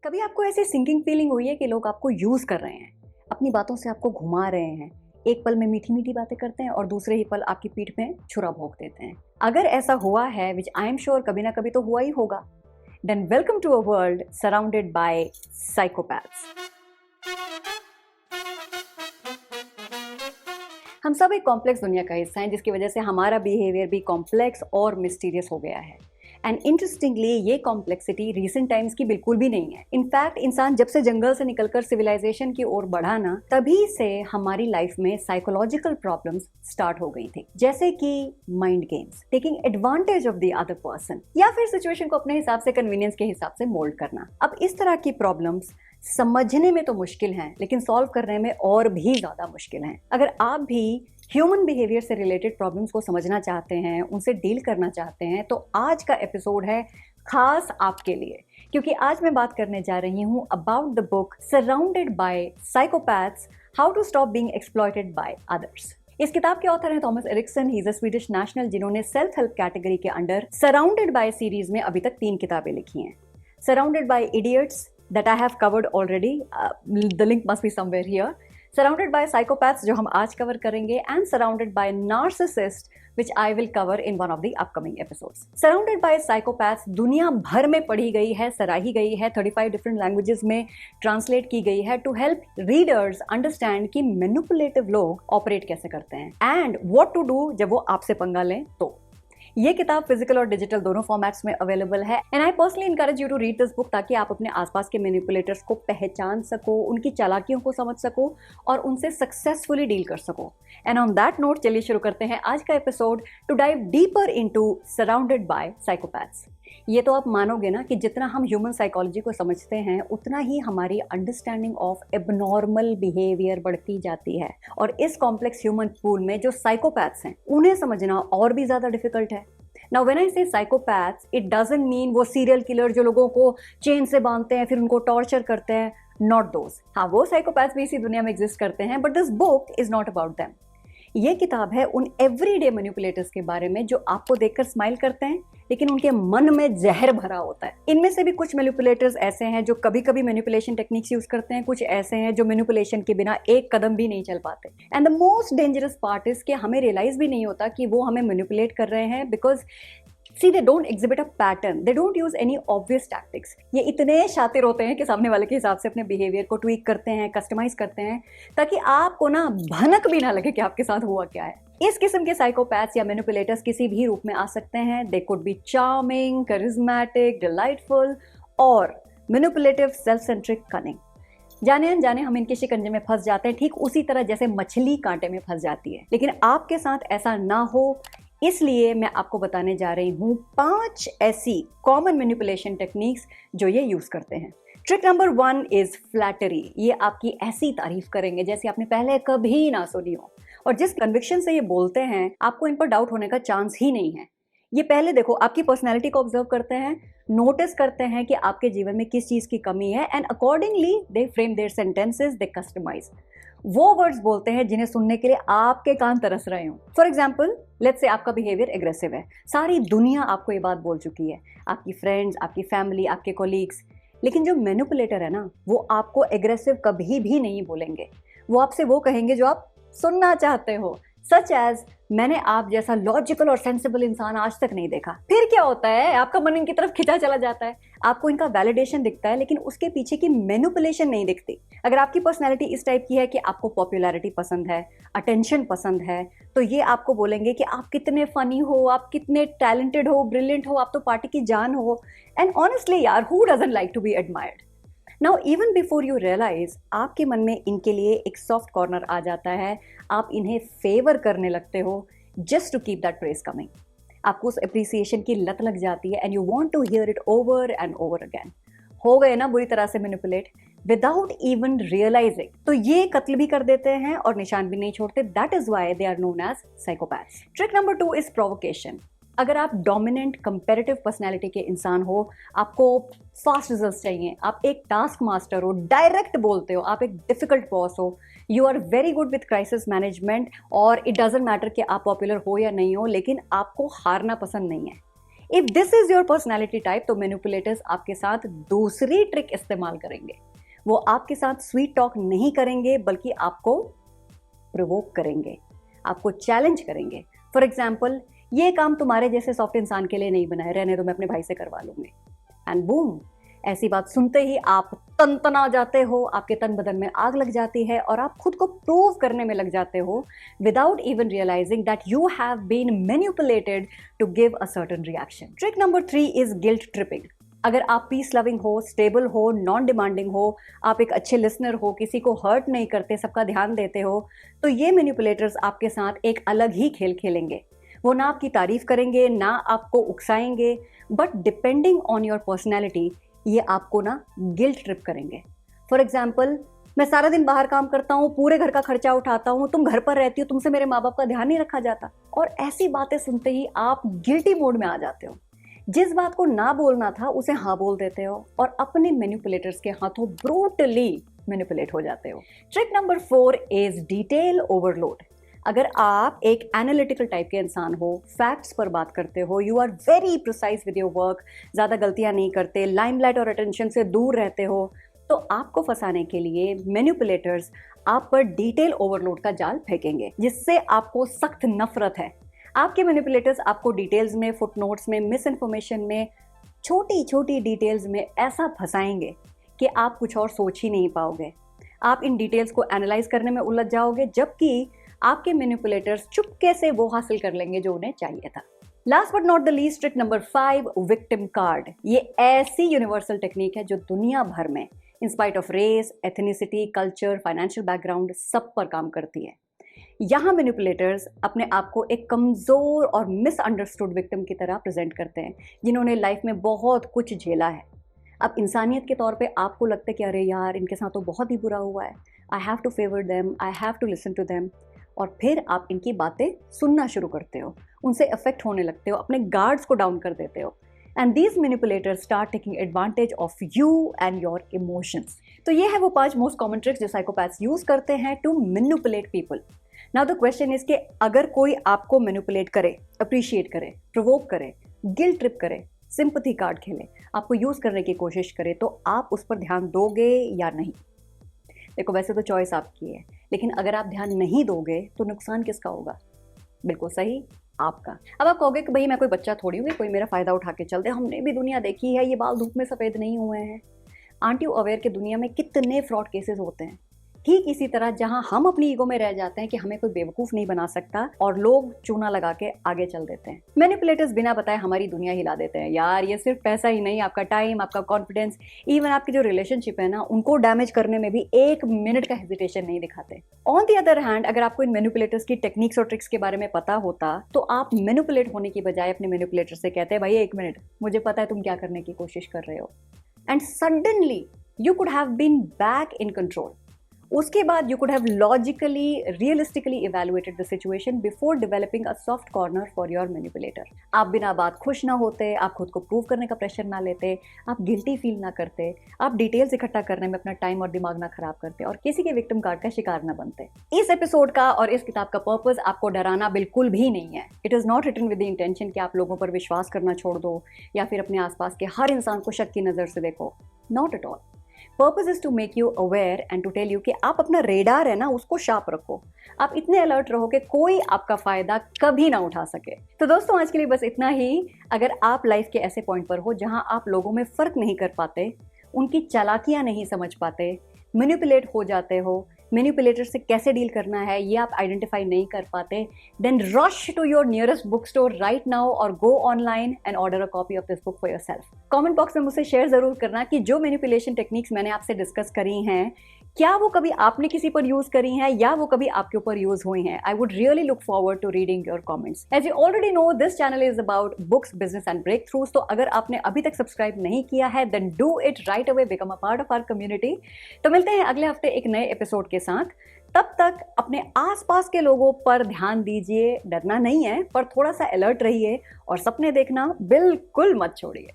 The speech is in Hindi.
कभी आपको ऐसी सिंकिंग फीलिंग हुई है कि लोग आपको यूज कर रहे हैं, अपनी बातों से आपको घुमा रहे हैं, एक पल में मीठी मीठी बातें करते हैं और दूसरे ही पल आपकी पीठ में छुरा भोंक देते हैं। अगर ऐसा हुआ है, विच आई एम श्योर कभी ना कभी तो हुआ ही होगा, then welcome to a world surrounded by psychopaths. हम सब एक कॉम्प्लेक्स दुनिया का हिस्सा हैं, जिसकी वजह से हमारा बिहेवियर भी कॉम्प्लेक्स और मिस्टीरियस हो गया है। एंड इंटरेस्टिंगली ये कॉम्प्लेक्सिटी रीसेंट टाइम्स की बिल्कुल भी नहीं है। इनफैक्ट इंसान जब से जंगल से निकलकर सिविलाइजेशन की ओर बढ़ा ना, तभी से हमारी लाइफ में साइकोलॉजिकल प्रॉब्लम्स स्टार्ट हो गई थी, जैसे कि mind games, taking advantage of the other person, या फिर सिचुएशन को अपने हिसाब से, कन्वीनियंस के हिसाब से मोल्ड करना। अब इस तरह की प्रॉब्लम्स समझने में तो मुश्किल हैं, लेकिन सॉल्व करने में और भी ज्यादा मुश्किल हैं। अगर आप भी ह्यूमन बिहेवियर से रिलेटेड प्रॉब्लम्स को समझना चाहते हैं, उनसे डील करना चाहते हैं, तो आज का एपिसोड है खास आपके लिए, क्योंकि आज मैं बात करने जा रही हूं about the book surrounded by psychopaths, how to stop being exploited by others. इस किताब के ऑथर हैं Thomas Erikson. He is a Swedish national, जिन्होंने सेल्फ हेल्प कैटेगरी के अंडर सराउंडेड बाय सीरीज में अभी तक 3 किताबें लिखी हैं। Surrounded by idiots, that I have covered already, the link must be somewhere here. Surrounded by Psychopaths, जो हम आज कवर करेंगे, and Surrounded by Narcissist, which I will cover in one of the upcoming episodes. Surrounded by Psychopaths दुनिया भर में पढ़ी गई है, सराही गई है, 35 different languages में ट्रांसलेट की गई है, to help readers understand कि मैनिपुलेटिव लोग ऑपरेट कैसे करते हैं and what to do जब वो आपसे पंगा लें। तो ये किताब फिजिकल और डिजिटल दोनों फॉर्मेट्स में अवेलेबल है, and I personally encourage you to read this book, ताकि आप अपने आसपास के मैनिपुलेटर्स को पहचान सको, उनकी चालाकियों को समझ सको और उनसे सक्सेसफुली डील कर सको। एंड ऑन दैट नोट, चलिए शुरू करते हैं आज का episode to dive deeper into surrounded by psychopaths. ये तो आप मानोगे ना कि जितना हम ह्यूमन साइकोलॉजी को समझते हैं, उतना ही हमारी अंडरस्टैंडिंग ऑफ एबनॉर्मल बिहेवियर बढ़ती जाती है, और इस कॉम्प्लेक्स ह्यूमन पूल में जो साइकोपैथ्स हैं, उन्हें समझना और भी ज्यादा डिफिकल्ट है। Now when I say psychopaths, it doesn't mean वो सीरियल किलर जो लोगों को चेन से बांधते हैं फिर उनको टॉर्चर करते हैं, not those। हाँ, वो साइकोपैथ्स भी इसी दुनिया में एग्जिस्ट करते हैं, but this book is not about them। ये किताब है उन एवरीडे मैनिपुलेटर्स के बारे में जो आपको देखकर स्माइल करते हैं, लेकिन उनके मन में जहर भरा होता है। इनमें से भी कुछ मैनिपुलेटर्स ऐसे हैं जो कभी कभी मैनिपुलेशन टेक्निक्स यूज करते हैं, कुछ ऐसे हैं जो मैनिपुलेशन के बिना एक कदम भी नहीं चल पाते। And the most dangerous part is कि हमें रियलाइज भी नहीं होता कि वो हमें मैनिपुलेट कर रहे हैं, because See, they don't exhibit a pattern. They don't use any obvious tactics. ये इतने शातिर होते हैं कि सामने वाले के हिसाब से अपने बिहेवियर को ट्वीक करते हैं, कस्टमाइज करते हैं, ताकि आपको ना भनक भी ना लगे कि आपके साथ हुआ क्या है। इस किस्म के साइकोपैथ्स या मैनिपुलेटर्स किसी भी रूप में आ सकते हैं। They could be charming, charismatic, delightful और manipulative, self-centric, cunning। जाने अनजाने हम इनके शिकंजे में फंस जाते हैं, ठीक उसी तरह जैसे मछली कांटे में फंस जाती है। लेकिन आपके साथ ऐसा ना हो, इसलिए मैं आपको बताने जा रही हूँ 5 ऐसी कॉमन मैनिपुलेशन टेक्निक्स जो ये यूज करते हैं। Trick number 1 is flattery. ये आपकी ऐसी तारीफ करेंगे जैसे आपने पहले कभी ना सुनी हो, और जिस कन्विक्शन से ये बोलते हैं, आपको इन पर डाउट होने का चांस ही नहीं है। ये पहले देखो, आपकी पर्सनैलिटी को ऑब्जर्व करते हैं, नोटिस करते हैं कि आपके जीवन में किस चीज की कमी है, and accordingly they frame their sentences, they customize. वो वर्ड्स बोलते हैं जिन्हें सुनने के लिए आपके कान तरस रहे हो। फॉर एग्जाम्पल, लेट्स से आपका बिहेवियर एग्रेसिव है, सारी दुनिया आपको ये बात बोल चुकी है, आपकी फ्रेंड्स, आपकी फैमिली, आपके कोलीग्स, लेकिन जो मैनिपुलेटर है ना, वो आपको एग्रेसिव कभी भी नहीं बोलेंगे। वो आपसे वो कहेंगे जो आप सुनना चाहते हो, सच एज मैंने आप जैसा लॉजिकल और सेंसिबल इंसान आज तक नहीं देखा। फिर क्या होता है, आपका मन इनकी तरफ खिंचा चला जाता है, आपको इनका वैलिडेशन दिखता है, लेकिन उसके पीछे की मैनिपुलेशन नहीं दिखती। अगर आपकी पर्सनैलिटी इस टाइप की है कि आपको पॉपुलैरिटी पसंद है, अटेंशन पसंद है, तो ये आपको बोलेंगे कि आप कितने फनी हो, आप कितने टैलेंटेड हो, ब्रिलियंट हो, आप तो पार्टी की जान हो। एंड ऑनेस्टली यार, who doesn't like to be admired? Now even before you realize, आपके मन में इनके लिए एक सॉफ्ट कॉर्नर आ जाता है, आप इन्हें फेवर करने लगते हो just to keep that praise coming. आपको उस अप्रिसिएशन की लत लग जाती है, and you want to hear it over and over again. हो गए ना बुरी तरह से मैनिपुलेट विदाउट इवन रियलाइजिंग। तो ये कत्ल भी कर देते हैं और निशान भी नहीं छोड़ते। That is why they are known as psychopaths. Trick number 2 is provocation. अगर आप डोमिनेंट कंपेरेटिव पर्सनैलिटी के इंसान हो, आपको फास्ट रिजल्ट्स चाहिए, आप एक टास्क मास्टर हो, डायरेक्ट बोलते हो, आप एक डिफिकल्ट बॉस हो, you are very good with crisis management, और इट डजेंट मैटर कि आप पॉपुलर हो या नहीं हो, लेकिन आपको हारना पसंद नहीं है। If this is your personality type तो मैनिपुलेटर्स आपके साथ दूसरी ट्रिक इस्तेमाल करेंगे। वो आपके साथ स्वीट टॉक नहीं करेंगे बल्कि आपको प्रोवोक करेंगे, आपको चैलेंज करेंगे। फॉर एग्जाम्पल, ये काम तुम्हारे जैसे सॉफ्ट इंसान के लिए नहीं बनाए, रहने दो, मैं अपने भाई से करवा लूंगी। एंड बूम, ऐसी बात सुनते ही आप तनतना जाते हो, आपके तन बदन में आग लग जाती है और आप खुद को प्रूव करने में लग जाते हो without even realizing that you have been manipulated to give a certain reaction. Trick number 3 is guilt tripping. अगर आप पीस लविंग हो, स्टेबल हो, नॉन डिमांडिंग हो, आप एक अच्छे लिसनर हो, किसी को हर्ट नहीं करते, सबका ध्यान देते हो, तो ये मैनिपुलेटर्स आपके साथ एक अलग ही खेल खेलेंगे। वो ना आपकी तारीफ करेंगे, ना आपको उकसाएंगे, but depending on your personality ये आपको ना गिल्ट ट्रिप करेंगे। फॉर एग्जाम्पल, मैं सारा दिन बाहर काम करता हूँ, पूरे घर का खर्चा उठाता हूँ, तुम घर पर रहती हो, तुमसे मेरे माँ बाप का ध्यान नहीं रखा जाता। और ऐसी बातें सुनते ही आप गिल्टी मोड में आ जाते हो। जिस बात को ना बोलना था उसे हाँ बोल देते हो और अपने मैनिपुलेटर्स के हाथों ब्रूटली मैनिपुलेट हो जाते हो। Trick number 4 is detail overload. अगर आप एक एनालिटिकल टाइप के इंसान हो, फैक्ट्स पर बात करते हो, you are very precise with your work, ज़्यादा गलतियां नहीं करते, लाइमलाइट और अटेंशन से दूर रहते हो, तो आपको फंसाने के लिए मैनिपुलेटर्स आप पर डिटेल ओवरलोड का जाल फेंकेंगे, जिससे आपको सख्त नफरत है। आपके मैनिपुलेटर्स आपको डिटेल्स में, फुटनोट्स में, मिस इन्फॉर्मेशन में, छोटी छोटी डिटेल्स में ऐसा फंसाएंगे कि आप कुछ और सोच ही नहीं पाओगे। आप इन डिटेल्स को एनालाइज करने में उलझ जाओगे, जबकि आपके मैनिपुलेटर्स चुपके से वो हासिल कर लेंगे जो उन्हें चाहिए था। Last but not the least, trick number 5, victim card. ये ऐसी यूनिवर्सल टेक्निक है जो दुनिया भर में in spite of race, ethnicity, culture, financial background सब पर काम करती है। यहाँ मैनिपुलेटर्स अपने आप को एक कमज़ोर और मिसअंडरस्टूड विक्टिम की तरह प्रेजेंट करते हैं, जिन्होंने लाइफ में बहुत कुछ झेला है। अब इंसानियत के तौर पे आपको लगता है कि अरे यार, इनके साथ तो बहुत ही बुरा हुआ है, I have to favour them, I have to listen to them, और फिर आप इनकी बातें सुनना शुरू करते हो, उनसे अफेक्ट होने लगते हो, अपने गार्ड्स को डाउन कर देते हो। And these manipulators start taking advantage of you and your emotions. तो ये है वो 5 मोस्ट कॉमन ट्रिक्स जो साइकोपैथ्स यूज करते हैं to manipulate people. Now the question is कि अगर कोई आपको मैनिपुलेट करे, अप्रिशिएट करे, प्रोवोक करे, गिल्ट ट्रिप करे, सिंपैथी कार्ड खेले, आपको यूज करने की कोशिश करे, तो आप उस पर ध्यान दोगे या नहीं? देखो, वैसे तो चॉइस आपकी है, लेकिन अगर आप ध्यान नहीं दोगे तो नुकसान किसका होगा? बिल्कुल सही, आपका। अब आप कहोगे कि भाई मैं कोई बच्चा थोड़ी हूँ, कोई मेरा फायदा उठा के चल दे, हमने भी दुनिया देखी है, ये बाल धूप में सफ़ेद नहीं हुए हैं। आंट यू अवेयर कि दुनिया में कितने फ्रॉड केसेस होते हैं? ठीक इसी तरह जहां हम अपनी ईगो में रह जाते हैं कि हमें कोई बेवकूफ़ नहीं बना सकता और लोग चूना लगा के आगे चल देते हैं। मैनिपुलेटर्स बिना बताए हमारी दुनिया हिला देते हैं। यार, ये सिर्फ पैसा ही नहीं, आपका टाइम, आपका कॉन्फिडेंस, इवन आपकी जो रिलेशनशिप है ना, उनको डैमेज करने में भी 1 मिनट का हेजिटेशन नहीं दिखाते। ऑन दी अदर हैंड, अगर आपको इन मैनिपुलेटर्स की टेक्निक्स और ट्रिक्स के बारे में पता होता तो आप मैनिपुलेट होने की बजाय अपने मैनिपुलेटर से कहते हैं, भाई 1 मिनट, मुझे पता है तुम क्या करने की कोशिश कर रहे हो, and suddenly you could have been back in control. उसके बाद you could have logically, realistically evaluated the situation before developing a soft corner for your manipulator. आप बिना बात खुश ना होते, आप खुद को प्रूव करने का प्रेशर ना लेते, आप गिल्टी फील ना करते, आप डिटेल्स इकट्ठा करने में अपना टाइम और दिमाग ना खराब करते और किसी के विक्टिम कार्ड का शिकार ना बनते। इस एपिसोड का और इस किताब का पर्पस आपको डराना बिल्कुल भी नहीं है। It is not written with the intention कि आप लोगों पर विश्वास करना छोड़ दो या फिर अपने आसपास के हर इंसान को शक की नज़र से देखो। Not at all. Purpose is to make you aware and to tell you कि आप अपना रेडार है ना, उसको शार्प रखो। आप इतने अलर्ट रहो कि कोई आपका फायदा कभी ना उठा सके। तो दोस्तों, आज के लिए बस इतना ही। अगर आप लाइफ के ऐसे पॉइंट पर हो जहां आप लोगों में फर्क नहीं कर पाते, उनकी चालाकियां नहीं समझ पाते, मैनिपुलेट हो जाते हो, मैनिपुलेटर से कैसे डील करना है ये आप आइडेंटिफाई नहीं कर पाते, then rush to your nearest book store right now और go online and order a copy of this book for yourself. Comment box में मुझसे शेयर जरूर करना कि जो मैनिपुलेशन टेक्निक्स मैंने आपसे डिस्कस करी हैं, क्या वो कभी आपने किसी पर यूज करी हैं या वो कभी आपके ऊपर यूज हुई हैं। I would really look forward to reading your comments. As you already know, this channel is about books, business and breakthroughs. तो अगर आपने अभी तक सब्सक्राइब नहीं किया है, then do it right away, become a part of our community. तो मिलते हैं अगले हफ्ते एक नए एपिसोड के साथ। तब तक अपने आसपास के लोगों पर ध्यान दीजिए, डरना नहीं है, पर थोड़ा सा अलर्ट रहिए और सपने देखना बिल्कुल मत छोड़िए।